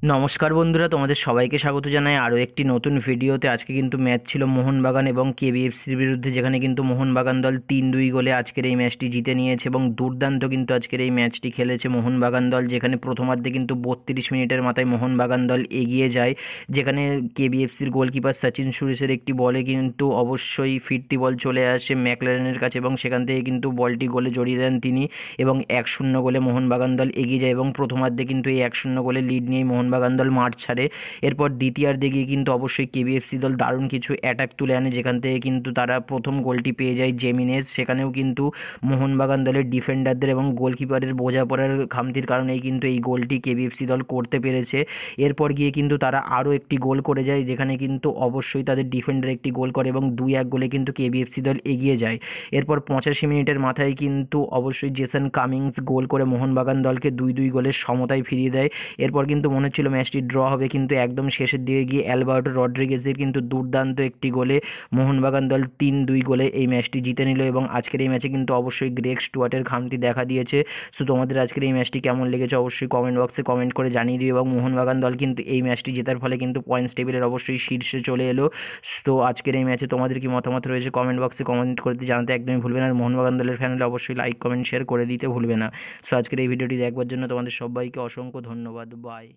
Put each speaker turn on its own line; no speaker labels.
নমস্কার বন্ধুরা, তোমাদের সবাইকে স্বাগত জানাই আরও একটি নতুন ভিডিওতে। আজকে কিন্তু ম্যাচ ছিল মোহনবাগান এবং কেবিএফসির বিরুদ্ধে, যেখানে কিন্তু মোহনবাগান দল 3-2 গোলে আজকের এই ম্যাচটি জিতে নিয়েছে এবং দুর্দান্ত কিন্তু আজকের এই ম্যাচটি খেলেছে মোহনবাগান দল। যেখানে প্রথমার্ধে কিন্তু 32 মিনিটের মাথায় মোহনবাগান দল এগিয়ে যায়, যেখানে কেবিএফসির গোলকিপার সচিন সুরেশের একটি বলে কিন্তু অবশ্যই ফিরতি বল চলে আসে ম্যাকলারেনের কাছে এবং সেখান থেকে কিন্তু বলটি গোলে জড়িয়ে দেন তিনি এবং 1-0 গোলে মোহনবাগান দল এগিয়ে যায় এবং প্রথমার্ধে কিন্তু এই 1-0 গোলে লিড নিয়ে মোহনবাগান দল মাঠ ছাড়ে। এরপর দ্বিতীয়ার্ধে গিয়ে কিন্তু অবশ্যই কেবিএফসি দল দারুণ কিছু অ্যাটাক তুলে আনে, যেখান থেকে কিন্তু তারা প্রথম গোলটি পেয়ে যায় জেমিনেজ। সেখানেও কিন্তু মোহনবাগান দলের ডিফেন্ডারদের এবং গোলকিপারের বোঝাপড়ার খামতির কারণেই কিন্তু এই গোলটি কেবিএফসি দল করতে পেরেছে। এরপর গিয়ে কিন্তু তারা আরও একটি গোল করে যায়, যেখানে কিন্তু অবশ্যই তাদের ডিফেন্ডার একটি গোল করে এবং 2-1 গোলে কিন্তু কেবিএফসি দল এগিয়ে যায়। এরপর 85 মিনিটের মাথায় কিন্তু অবশ্যই জেসন কামিংস গোল করে মোহনবাগান দলকে 2-2 গোলের সমতায় ফিরিয়ে দেয়। এরপর কিন্তু মনে হচ্ছিল ম্যাচটি ড্র হবে, কিন্তু একদম শেষের দিকে গিয়ে অ্যালবার্টো রড্রিগেজের কিন্তু দুর্দান্ত একটি গোলে মোহনবাগান দল 3-2 গোলে এই ম্যাচটি জিতে নিল এবং আজকের এই ম্যাচে কিন্তু অবশ্যই গ্রেগ স্টুয়ার্টের খামতি দেখা দিয়েছে। সো তোমাদের আজকের এই ম্যাচটি কেমন লেগেছে অবশ্যই কমেন্ট বক্সে কমেন্ট করে জানিয়ে দিও এবং মোহনবাগান দল কিন্তু এই ম্যাচটি জেতার ফলে কিন্তু পয়েন্টস টেবিলের অবশ্যই শীর্ষে চলে এলো। তো আজকের এই ম্যাচে তোমাদের কি মতামত রয়েছে কমেন্ট বক্সে কমেন্ট করতে জানাতে একদমই ভুলবে না। আর মোহনবাগান দলের ফ্যান হলে অবশ্যই লাইক কমেন্ট শেয়ার করে দিতে ভুলবে না। সো আজকের এই ভিডিওটি দেখবার জন্য তোমাদের সবাইকে অসংখ্য ধন্যবাদ। বাই।